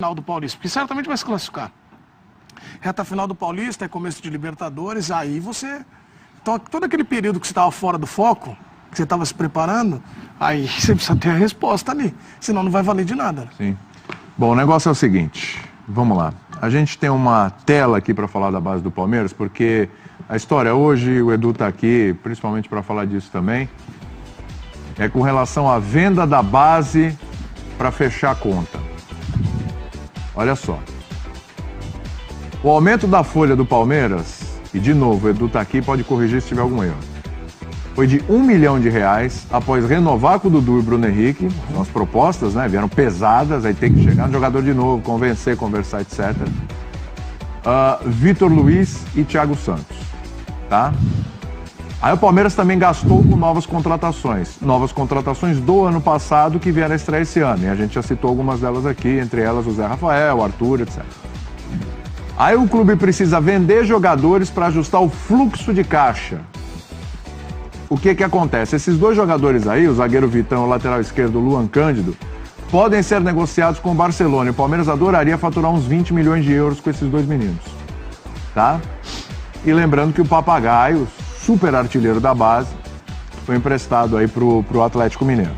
Final do Paulista, porque certamente vai se classificar. Reta final do Paulista, é começo de Libertadores, aí você... Então, todo aquele período que você estava fora do foco, que você estava se preparando, aí você precisa ter a resposta ali, senão não vai valer de nada. Sim. Bom, o negócio é o seguinte, vamos lá. A gente tem uma tela aqui para falar da base do Palmeiras, porque a história hoje, o Edu está aqui, principalmente para falar disso também, é com relação à venda da base para fechar a conta. Olha só. O aumento da folha do Palmeiras, e de novo, o Edu está aqui, pode corrigir se tiver algum erro, foi de R$1 milhão após renovar com o Dudu e o Bruno Henrique. São as propostas, né? Vieram pesadas, aí tem que chegar no jogador de novo, convencer, conversar, etc. Vitor Luiz e Thiago Santos, tá? Aí o Palmeiras também gastou com novas contratações do ano passado que vieram a estrear esse ano. E a gente já citou algumas delas aqui, entre elas o Zé Rafael, o Arthur, etc. Aí o clube precisa vender jogadores para ajustar o fluxo de caixa. O que acontece? Esses dois jogadores aí, o zagueiro Vitão e o lateral esquerdo Luan Cândido, podem ser negociados com o Barcelona. E o Palmeiras adoraria faturar uns 20 milhões de euros com esses dois meninos, tá? E lembrando que o Papagaio, super artilheiro da base, foi emprestado aí pro Atlético Mineiro,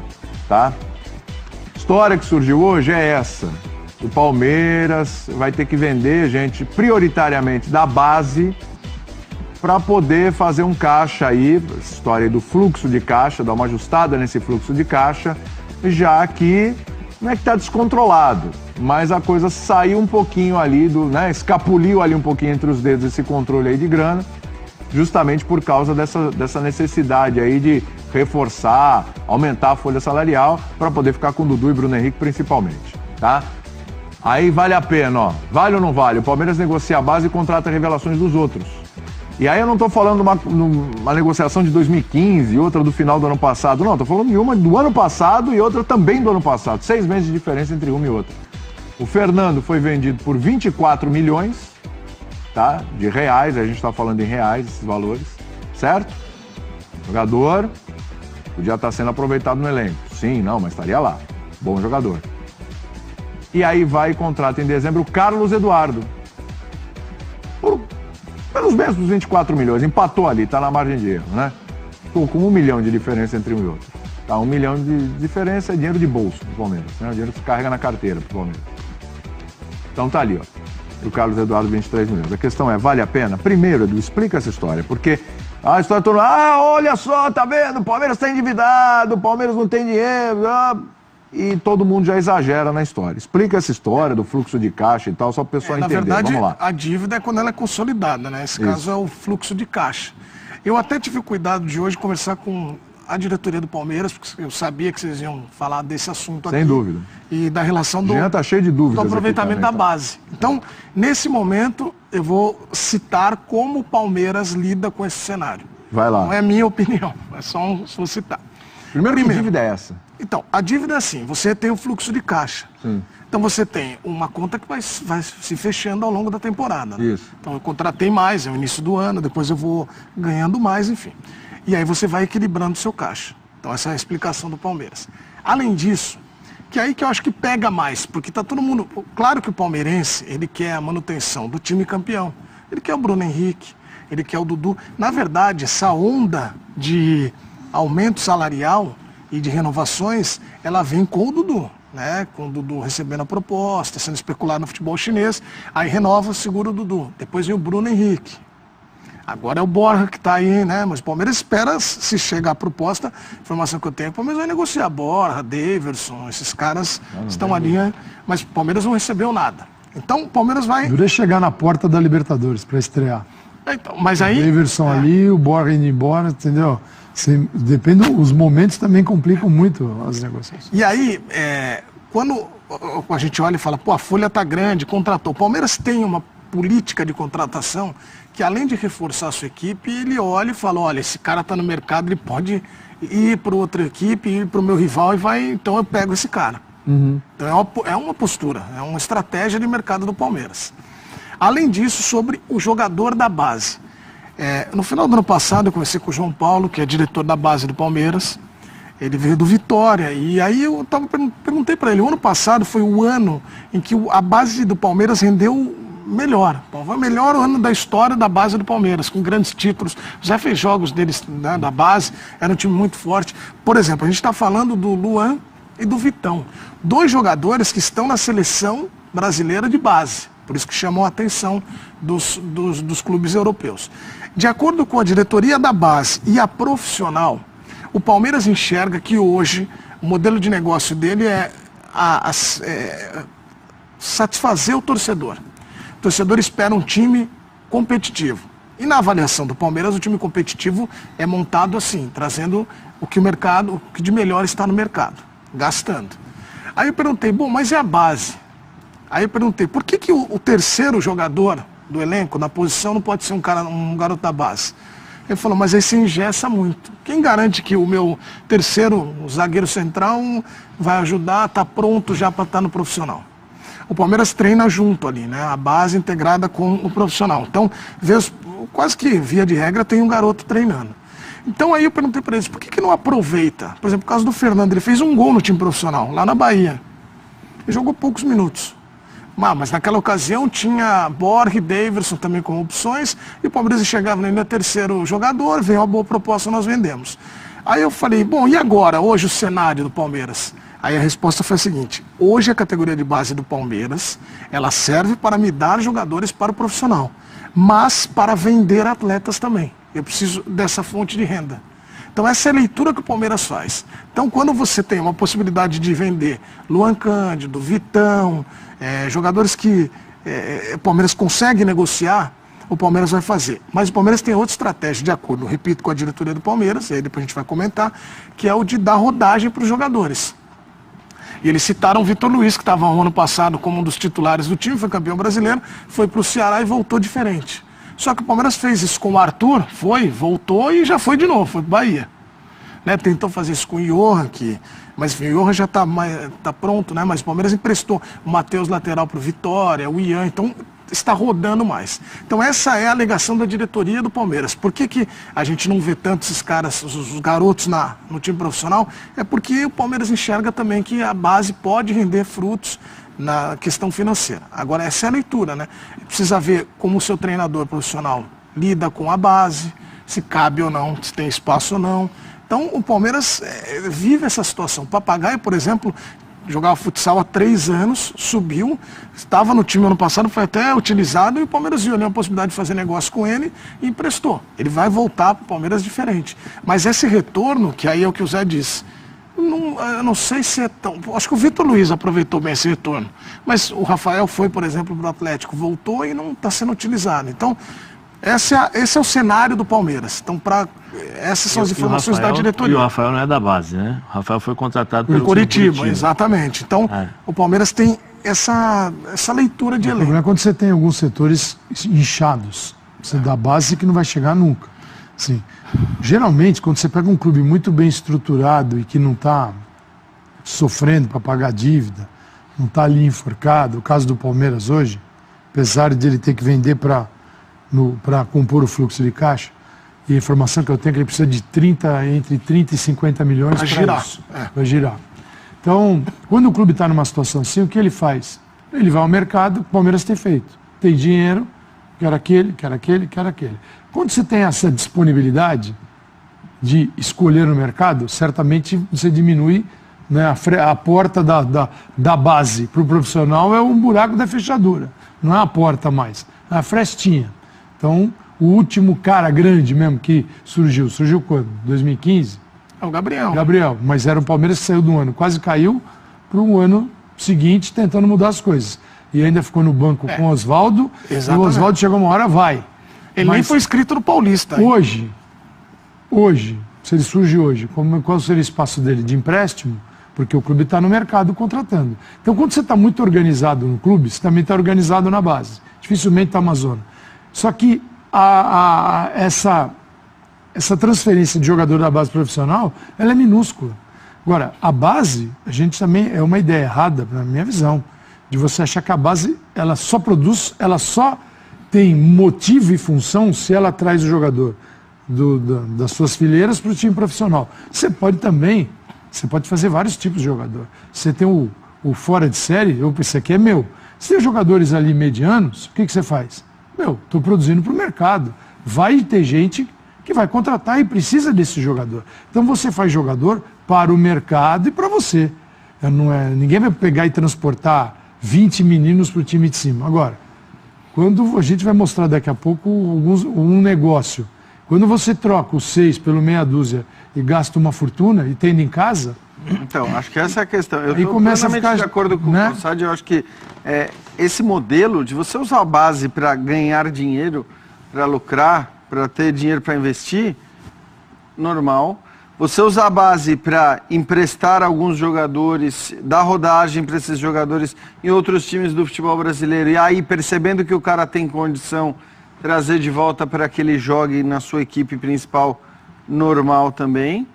tá? História que surgiu hoje é essa. O Palmeiras vai ter que vender gente prioritariamente da base para poder fazer um caixa aí, essa história aí do fluxo de caixa, dar uma ajustada nesse fluxo de caixa, já que não é que está descontrolado, mas a coisa saiu um pouquinho ali, escapuliu ali um pouquinho entre os dedos esse controle aí de grana, justamente por causa dessa necessidade aí de reforçar, aumentar a folha salarial para poder ficar com o Dudu e Bruno Henrique principalmente, tá? Aí vale a pena, ó. Vale ou não vale? O Palmeiras negocia a base e contrata revelações dos outros. E aí eu não tô falando uma negociação de 2015 e outra do final do ano passado, não. Tô falando de uma do ano passado e outra também do ano passado. 6 meses de diferença entre uma e outra. O Fernando foi vendido por 24 milhões, tá? De reais, a gente tá falando em reais, esses valores, certo? Jogador, podia estar sendo aproveitado no elenco. Sim, não, mas estaria lá. Bom jogador. E aí vai e contrata em dezembro o Carlos Eduardo. Pelos mesmos 24 milhões, empatou ali, tá na margem de erro, né? Ficou com 1 milhão de diferença entre um e outro. Tá, 1 milhão de diferença é dinheiro de bolso pro Palmeiras, né? O dinheiro que se carrega na carteira pro Palmeiras. Então tá ali, ó. O Carlos Eduardo, 23 milhões. A questão é, vale a pena? Primeiro, Edu, explica essa história, porque a história toda, olha só, tá vendo? O Palmeiras tá endividado, o Palmeiras não tem dinheiro, e todo mundo já exagera na história. Explica essa história do fluxo de caixa e tal, só para o pessoal entender. Na verdade, vamos lá. A dívida é quando ela é consolidada, né? Esse caso é o fluxo de caixa. Eu até tive cuidado de hoje conversar com a diretoria do Palmeiras, porque eu sabia que vocês iam falar desse assunto aqui. Sem dúvida. E da relação do, tá cheio de dúvidas do aproveitamento também, da base. Então, nesse momento, eu vou citar como o Palmeiras lida com esse cenário. Vai lá. Não é minha opinião, é só vou citar. Primeiro, que dívida é essa? Então, a dívida é assim, você tem o fluxo de caixa. Sim. Então você tem uma conta que vai se fechando ao longo da temporada. Né? Isso. Então eu contratei mais, é o início do ano, depois eu vou ganhando mais, enfim. E aí você vai equilibrando o seu caixa. Então essa é a explicação do Palmeiras. Além disso, que é aí que eu acho que pega mais, porque tá todo mundo... Claro que o palmeirense, ele quer a manutenção do time campeão. Ele quer o Bruno Henrique, ele quer o Dudu. Na verdade, essa onda de aumento salarial e de renovações, ela vem com o Dudu, né? Com o Dudu recebendo a proposta, sendo especulado no futebol chinês, aí renova, segura o Dudu. Depois vem o Bruno Henrique. Agora é o Borja que está aí, né? Mas o Palmeiras espera, se chegar a proposta, informação que eu tenho, o Palmeiras vai negociar Borja, Daverson, esses caras estão ali, mas o Palmeiras não recebeu nada. Então o Palmeiras vai... Dura chegar na porta da Libertadores para estrear. Então, mas aí... O Daverson ali, o Borja indo embora, entendeu? Depende, os momentos também complicam muito as negociações. E aí, quando a gente olha e fala, pô, a folha tá grande, contratou. O Palmeiras tem uma política de contratação que, além de reforçar a sua equipe, ele olha e fala, olha, esse cara tá no mercado, ele pode ir para outra equipe, ir para o meu rival e vai, então eu pego esse cara. Uhum. Então é uma postura, é uma estratégia de mercado do Palmeiras. Além disso, sobre o jogador da base. No final do ano passado, eu conversei com o João Paulo, que é diretor da base do Palmeiras. Ele veio do Vitória. E aí eu perguntei para ele, o ano passado foi o ano em que a base do Palmeiras rendeu melhor. Bom, foi o melhor ano da história da base do Palmeiras, com grandes títulos. Já fez jogos deles, né, da base, era um time muito forte. Por exemplo, a gente está falando do Luan e do Vitão. 2 jogadores que estão na seleção brasileira de base. Por isso que chamou a atenção dos clubes europeus. De acordo com a diretoria da base e a profissional, o Palmeiras enxerga que hoje o modelo de negócio dele é satisfazer o torcedor. O torcedor espera um time competitivo. E na avaliação do Palmeiras, o time competitivo é montado assim, trazendo o que de melhor está no mercado, gastando. Aí eu perguntei, bom, mas e a base? Aí eu perguntei, por que o terceiro jogador do elenco, na posição, não pode ser um garoto da base? Ele falou, mas aí se engessa muito. Quem garante que o meu terceiro, o zagueiro central, vai ajudar, está pronto já para estar no profissional? O Palmeiras treina junto ali, né? A base integrada com o profissional. Então, quase que via de regra tem um garoto treinando. Então aí eu perguntei para eles, por que não aproveita? Por exemplo, o caso do Fernando, ele fez um gol no time profissional, lá na Bahia. Ele jogou poucos minutos. Mas naquela ocasião tinha Borg e Daverson também como opções, e o Palmeiras chegava ainda terceiro jogador, veio uma boa proposta, nós vendemos. Aí eu falei, bom, e agora, hoje o cenário do Palmeiras? Aí a resposta foi a seguinte, hoje a categoria de base do Palmeiras, ela serve para me dar jogadores para o profissional, mas para vender atletas também. Eu preciso dessa fonte de renda. Então essa é a leitura que o Palmeiras faz. Então quando você tem uma possibilidade de vender Luan Cândido, Vitão, jogadores que o Palmeiras consegue negociar, o Palmeiras vai fazer. Mas o Palmeiras tem outra estratégia, de acordo, repito, com a diretoria do Palmeiras, e aí depois a gente vai comentar, que é o de dar rodagem para os jogadores. E eles citaram o Vitor Luiz, que estava no ano passado como um dos titulares do time, foi campeão brasileiro, foi para o Ceará e voltou diferente. Só que o Palmeiras fez isso com o Arthur, voltou e já foi de novo, foi para o Bahia. Né, tentou fazer isso com o Johan, mas enfim, o Johan já está pronto, né, mas o Palmeiras emprestou o Matheus lateral para o Vitória, o Ian, então está rodando mais. Então essa é a alegação da diretoria do Palmeiras. Por que a gente não vê tanto esses caras, os garotos no time profissional? É porque o Palmeiras enxerga também que a base pode render frutos na questão financeira. Agora essa é a leitura, né? Precisa ver como o seu treinador profissional lida com a base, se cabe ou não, se tem espaço ou não. Então o Palmeiras vive essa situação. O Papagaio, por exemplo, jogava futsal há 3 anos, subiu, estava no time ano passado, foi até utilizado, e o Palmeiras viu ali a possibilidade de fazer negócio com ele e emprestou. Ele vai voltar para o Palmeiras diferente. Mas esse retorno, que aí é o que o Zé disse, eu não sei se é tão... Acho que o Vitor Luiz aproveitou bem esse retorno. Mas o Rafael foi, por exemplo, para o Atlético, voltou e não está sendo utilizado. Então, esse é o cenário do Palmeiras. Então, essas são as informações da diretoria. E o Rafael não é da base, né? O Rafael foi contratado pelo Curitiba, exatamente. Então, o Palmeiras tem essa leitura de elenco. O problema é quando você tem alguns setores inchados. Você dá base que não vai chegar nunca. Sim. Geralmente, quando você pega um clube muito bem estruturado e que não está sofrendo para pagar dívida, não está ali enforcado, o caso do Palmeiras hoje, apesar de ele ter que vender para compor o fluxo de caixa, e a informação que eu tenho é que ele precisa de entre 30 e 50 milhões para girar. Para girar. Então, quando o clube está numa situação assim, o que ele faz? Ele vai ao mercado, o Palmeiras tem feito. Tem dinheiro, quer aquele. Quando você tem essa disponibilidade de escolher no mercado, certamente você diminui, né, a porta da base para o profissional é um buraco da fechadura, não é a porta mais, é a frestinha. Então, o último cara grande mesmo que surgiu quando? 2015? É o Gabriel. Gabriel, mas era o Palmeiras que saiu do ano, quase caiu para um ano seguinte tentando mudar as coisas. E ainda ficou no banco com o Oswaldo, e o Oswaldo chegou uma hora, vai. Ele nem foi inscrito no Paulista. Hoje, se ele surge hoje, qual seria o espaço dele? De empréstimo? Porque o clube está no mercado contratando. Então, quando você está muito organizado no clube, você também está organizado na base. Dificilmente está uma zona. Só que essa transferência de jogador da base profissional, ela é minúscula. Agora, a base, a gente também é uma ideia errada, na minha visão, de você achar que a base, ela só produz, ela só tem motivo e função se ela traz o jogador das suas fileiras para o time profissional. Você pode também Você pode fazer vários tipos de jogador. Você tem o fora de série, esse aqui é meu. Se tem jogadores ali medianos, o que você faz? Estou produzindo para o mercado. Vai ter gente que vai contratar e precisa desse jogador. Então você faz jogador para o mercado e para você. Ninguém vai pegar e transportar 20 meninos para o time de cima. Agora, quando a gente vai mostrar daqui a pouco um negócio, quando você troca os 6 pelo meia dúzia e gasta uma fortuna e tendo em casa... Então, acho que essa é a questão. Eu estou plenamente de acordo com o Calçade. Eu acho que esse modelo de você usar a base para ganhar dinheiro, para lucrar, para ter dinheiro para investir, normal. Você usar a base para emprestar alguns jogadores, dar rodagem para esses jogadores em outros times do futebol brasileiro, e aí, percebendo que o cara tem condição, trazer de volta para que ele jogue na sua equipe principal, normal também.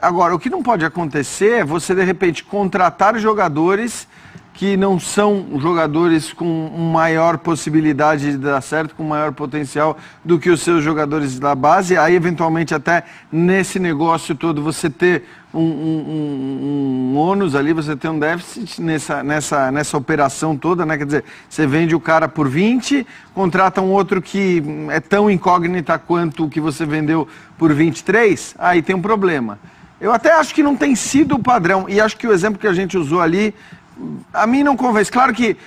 Agora, o que não pode acontecer é você, de repente, contratar jogadores que não são jogadores com maior possibilidade de dar certo, com maior potencial do que os seus jogadores da base. Aí, eventualmente, até nesse negócio todo, você ter um ônus ali, você ter um déficit nessa operação toda, né? Quer dizer, você vende o cara por 20, contrata um outro que é tão incógnita quanto o que você vendeu por 23, aí tem um problema. Eu até acho que não tem sido o padrão, e acho que o exemplo que a gente usou ali, a mim não convence. Claro que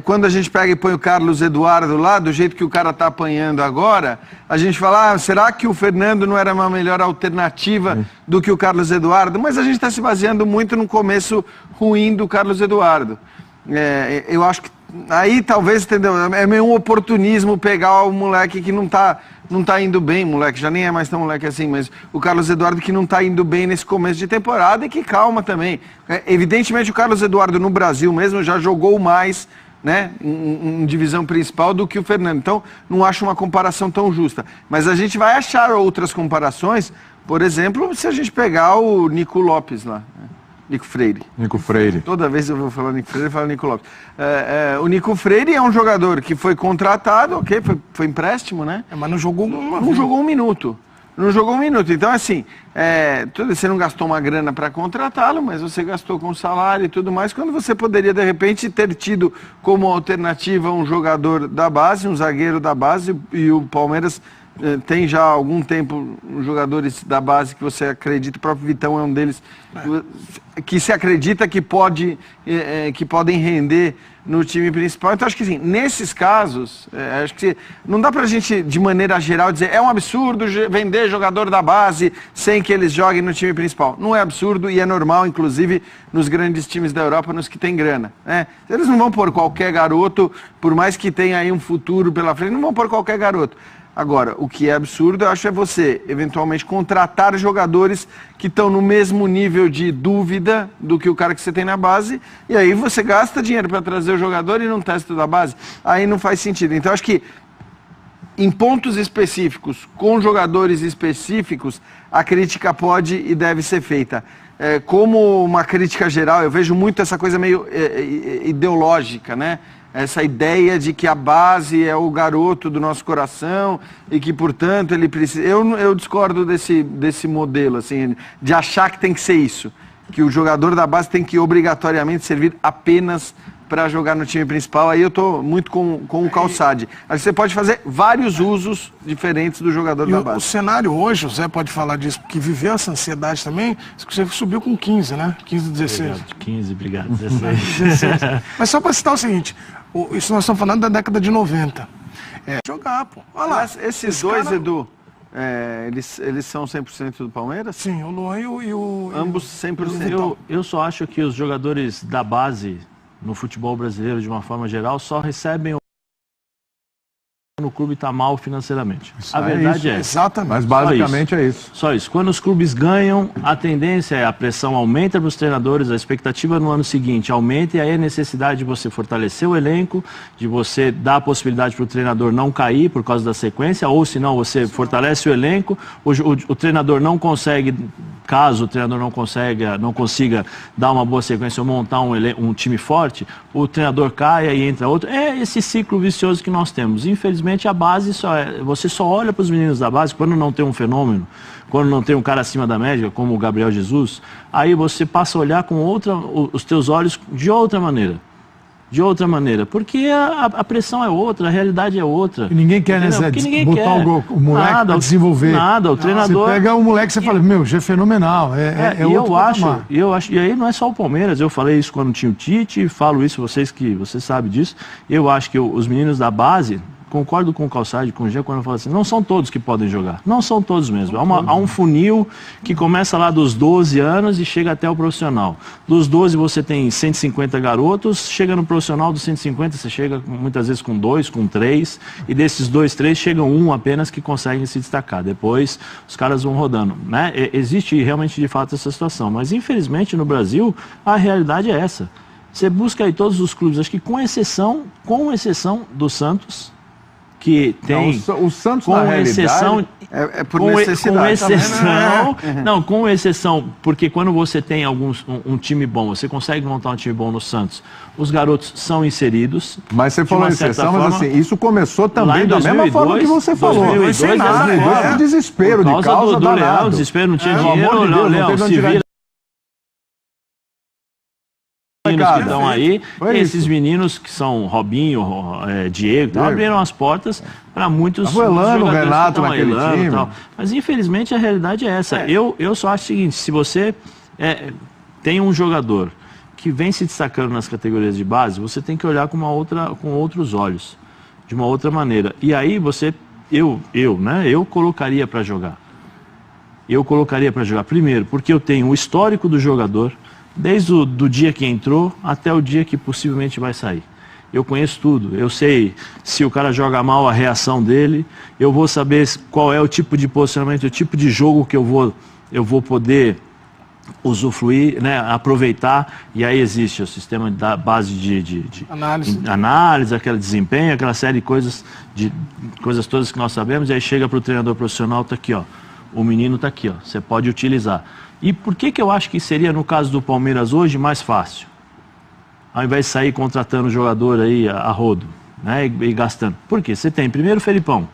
quando a gente pega e põe o Carlos Eduardo lá, do jeito que o cara está apanhando agora, a gente fala, será que o Fernando não era uma melhor alternativa do que o Carlos Eduardo? Mas a gente está se baseando muito no começo ruim do Carlos Eduardo. Eu acho que aí talvez, entendeu, é meio um oportunismo pegar o moleque que não tá indo bem, moleque, já nem é mais tão moleque assim, mas o Carlos Eduardo que não está indo bem nesse começo de temporada e que calma também. Evidentemente o Carlos Eduardo no Brasil mesmo já jogou mais, né, em divisão principal do que o Fernando, então não acho uma comparação tão justa. Mas a gente vai achar outras comparações, por exemplo, se a gente pegar o Nico Lopes lá, Nico Freire. Nico Freire. Toda vez eu vou falar Nico Freire, eu falo Nico Lopes. O Nico Freire é um jogador que foi contratado, ok, foi empréstimo, né? Mas não jogou Não jogou um minuto. Não jogou um minuto. Então, assim, você não gastou uma grana para contratá-lo, mas você gastou com salário e tudo mais, quando você poderia, de repente, ter tido como alternativa um jogador da base, um zagueiro da base, e o Palmeiras tem já há algum tempo jogadores da base que você acredita, o próprio Vitão é um deles, que se acredita que podem render no time principal. Então acho que assim, nesses casos, acho que não dá pra gente de maneira geral dizer é um absurdo vender jogador da base sem que eles joguem no time principal. Não é absurdo e é normal, inclusive nos grandes times da Europa, nos que tem grana, né? Eles não vão pôr qualquer garoto, por mais que tenha aí um futuro pela frente, não vão pôr qualquer garoto. Agora, o que é absurdo, eu acho, é você, eventualmente, contratar jogadores que estão no mesmo nível de dúvida do que o cara que você tem na base, e aí você gasta dinheiro para trazer o jogador e não testa da base. Aí não faz sentido. Então, acho que em pontos específicos, com jogadores específicos, a crítica pode e deve ser feita. Como uma crítica geral, eu vejo muito essa coisa meio ideológica, né? Essa ideia de que a base é o garoto do nosso coração e que, portanto, ele precisa... Eu discordo desse modelo, assim, de achar que tem que ser isso, que o jogador da base tem que obrigatoriamente servir apenas para jogar no time principal. Aí eu estou muito com o Calçade. Acho que você pode fazer vários usos diferentes do jogador da base. O cenário hoje, o Zé pode falar disso, porque viveu essa ansiedade também, você subiu com 15, né? 15, 16. Obrigado, 15, obrigado, 16. Mas só para citar o seguinte, isso nós estamos falando da década de 90. Jogar, pô. Olha lá. Esses dois, cara... Edu, eles são 100% do Palmeiras? Sim, o Luan e o... Ambos 100%. Eu só acho que os jogadores da base no futebol brasileiro, de uma forma geral, só recebem no clube está mal financeiramente. A verdade é exatamente. Mas basicamente é isso. Só isso. Quando os clubes ganham, a tendência é a pressão aumenta para os treinadores, a expectativa no ano seguinte aumenta e aí a necessidade de você fortalecer o elenco, de você dar a possibilidade para o treinador não cair por causa da sequência, ou se não você fortalece o elenco, o treinador não consegue, caso o treinador não consiga dar uma boa sequência ou montar um time forte, o treinador cai e entra outro. É esse ciclo vicioso que nós temos. Infelizmente infelizmente a base você só olha para os meninos da base quando não tem um fenômeno, quando não tem um cara acima da média, como o Gabriel Jesus, aí você passa a olhar com os teus olhos de outra maneira. De outra maneira, porque a pressão é outra, a realidade é outra. E ninguém quer, né, Zé? Botar o moleque para desenvolver. Nada, o treinador... Você pega o moleque e você fala, meu, já é fenomenal, eu acho, e aí não é só o Palmeiras, eu falei isso quando tinha o Tite, falo isso, você sabe disso, eu acho que os meninos da base... Concordo com o Calçade, com o Gê, quando eu falo assim, não são todos que podem jogar. Não são todos mesmo. Há um funil que começa lá dos 12 anos e chega até o profissional. Dos 12 você tem 150 garotos, chega no profissional dos 150 você chega muitas vezes com 2, com 3, e desses 2, 3 chegam um apenas que conseguem se destacar. Depois os caras vão rodando, né? Existe realmente de fato essa situação, mas infelizmente no Brasil a realidade é essa. Você busca aí todos os clubes, acho que com exceção do Santos, que tem... Não, o Santos, com na exceção, realidade... É por necessidade. Com exceção... Não, com exceção, porque quando você tem um time bom, você consegue montar um time bom no Santos, os garotos são inseridos... Mas você falou exceção, mas assim, isso começou também da 2002, mesma forma que você falou. 2002, de desespero, de causa do danado. Leão, desespero, não tinha Pelo dinheiro, amor de Deus, Leão, se vira... Que estão aí, esses meninos que são Robinho, Diego, então abriram as portas para muitos jogadores o Renato naquele time. Tal. Mas infelizmente a realidade é essa. Eu só acho o seguinte, se você tem um jogador que vem se destacando nas categorias de base, você tem que olhar com outros olhos, de uma outra maneira. E aí eu colocaria para jogar. Eu colocaria para jogar primeiro, porque eu tenho o histórico do jogador, desde o dia que entrou até o dia que possivelmente vai sair. Eu conheço tudo, eu sei se o cara joga mal, a reação dele, eu vou saber qual é o tipo de posicionamento, o tipo de jogo que eu vou poder usufruir, né, aproveitar, e aí existe o sistema da base de análise, aquele desempenho, aquela série de coisas todas que nós sabemos, e aí chega para o treinador profissional, tá aqui, ó, o menino tá aqui, ó, você pode utilizar. E por que eu acho que seria, no caso do Palmeiras hoje, mais fácil? Ao invés de sair contratando jogador aí a rodo, né, e gastando. Por quê? Você tem primeiro o Felipão,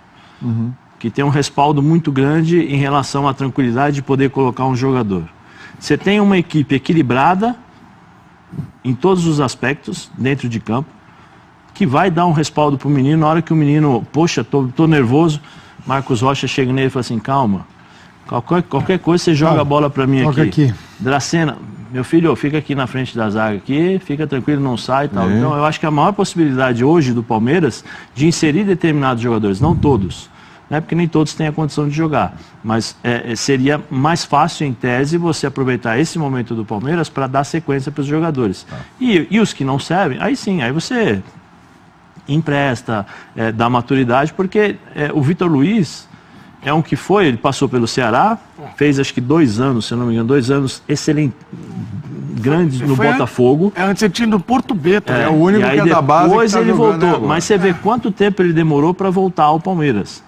que tem um respaldo muito grande em relação à tranquilidade de poder colocar um jogador. Você tem uma equipe equilibrada em todos os aspectos, dentro de campo, que vai dar um respaldo para o menino. Na hora que o menino, poxa, tô nervoso, Marcos Rocha chega nele e fala assim, calma, qualquer coisa você joga a bola para mim aqui. Dracena, meu filho, fica aqui na frente da zaga aqui, fica tranquilo, não sai e tal. Então eu acho que a maior possibilidade hoje do Palmeiras de inserir determinados jogadores, não todos, né, porque nem todos têm a condição de jogar, mas seria mais fácil, em tese, você aproveitar esse momento do Palmeiras para dar sequência para os jogadores. E os que não servem, aí sim, aí você empresta, dá maturidade, porque o Vitor Luiz é um que ele passou pelo Ceará, fez acho que 2 anos, se eu não me engano, 2 anos excelente, grandes no Botafogo. Antes ele tinha do Porto Beto, é o único que é da base. Depois ele voltou, mas você vê quanto tempo ele demorou para voltar ao Palmeiras.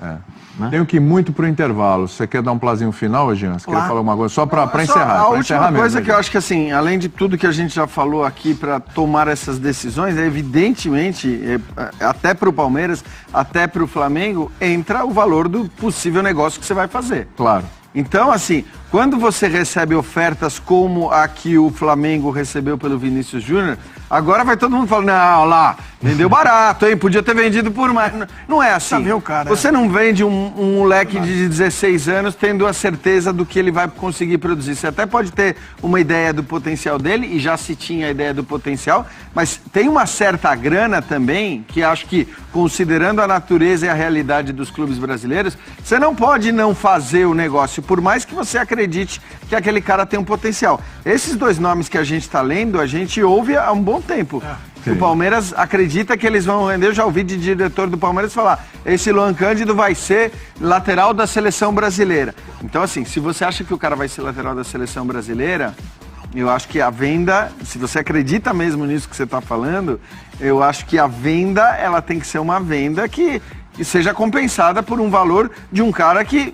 Né? Tenho que ir muito pro intervalo. Você quer dar um plazinho final, Jean? Você quer falar alguma coisa? Só para encerrar. A última coisa que eu acho que, assim, além de tudo que a gente já falou aqui para tomar essas decisões, evidentemente, até para o Palmeiras, até para o Flamengo, entra o valor do possível negócio que você vai fazer. Claro. Então, assim, quando você recebe ofertas como a que o Flamengo recebeu pelo Vinícius Júnior, agora vai todo mundo falando, não, lá, vendeu barato, hein? Podia ter vendido por mais. Não é assim. Você não vende um moleque de 16 anos tendo a certeza do que ele vai conseguir produzir. Você até pode ter uma ideia do potencial dele, e já se tinha a ideia do potencial, mas tem uma certa grana também, que acho que, considerando a natureza e a realidade dos clubes brasileiros, você não pode não fazer o negócio, por mais que você acredite que aquele cara tem um potencial. Esses 2 nomes que a gente está lendo, a gente ouve há um bom tempo. O Palmeiras acredita que eles vão render. Eu já ouvi de diretor do Palmeiras falar, esse Luan Cândido vai ser lateral da seleção brasileira. Então, assim, se você acha que o cara vai ser lateral da seleção brasileira, eu acho que a venda, se você acredita mesmo nisso que você está falando, eu acho que a venda, ela tem que ser uma venda que seja compensada por um valor de um cara que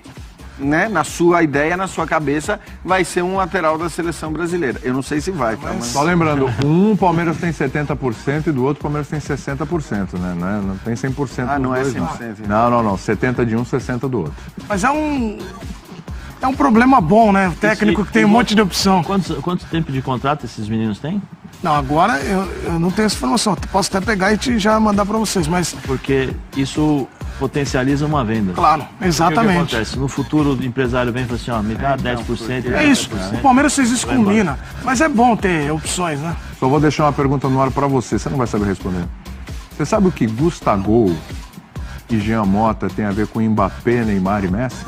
né, na sua ideia, na sua cabeça, vai ser um lateral da seleção brasileira. Eu não sei se vai, tá? Mas... Só lembrando, um Palmeiras tem 70% e do outro Palmeiras tem 60%, né? Não tem 100%. Ah, não é dois, 100%. Não. 70 de um, 60 do outro. Mas é um problema bom, né? O técnico que tem um monte de opção. Quanto tempo de contrato esses meninos têm? Não, agora eu não tenho essa informação. Posso até pegar e já mandar para vocês, mas... Porque isso potencializa uma venda. Claro, O que exatamente. acontece? No futuro o empresário vem e fala assim, ó, me dá 10%. É isso. O Palmeiras fez isso com o Mina. Mas é bom ter opções, né? Só vou deixar uma pergunta no ar pra você, você não vai saber responder. Você sabe o que Gustavo e Jean Mota tem a ver com Mbappé, Neymar e Messi?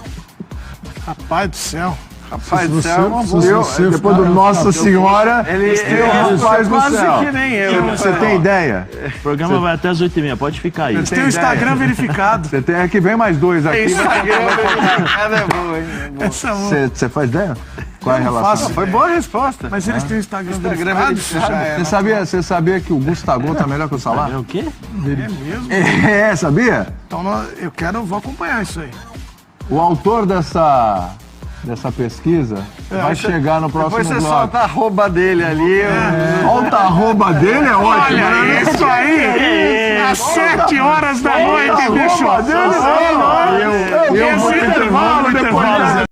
Rapaz do céu. Rapaz do você- céu, é uma se boa. você- Depois do Nossa Senhora, Ele rapaz do quase céu. que nem eu. Você tem ideia? O programa vai até as 8h30, pode ficar aí. Você Tem o ideia? Instagram verificado. Você tem aqui, vem mais dois aqui. Instagram, é boa, hein? É boa. Essa é boa. Você faz ideia? Qual é a não relação? faço. Foi boa a resposta. Mas eles têm o Instagram Instagram verificado? verificado. Você sabia que o Gustavo tá melhor que o Salah? É o quê? É mesmo? É, sabia? Então vou acompanhar isso aí. O autor dessa pesquisa vai chegar no próximo Depois você bloco. solta a arroba dele ali. Olha o arroba dele, é ótimo. Olha né? isso aí! Às 7 horas da noite, bicho! Eu vou pro intervalo depois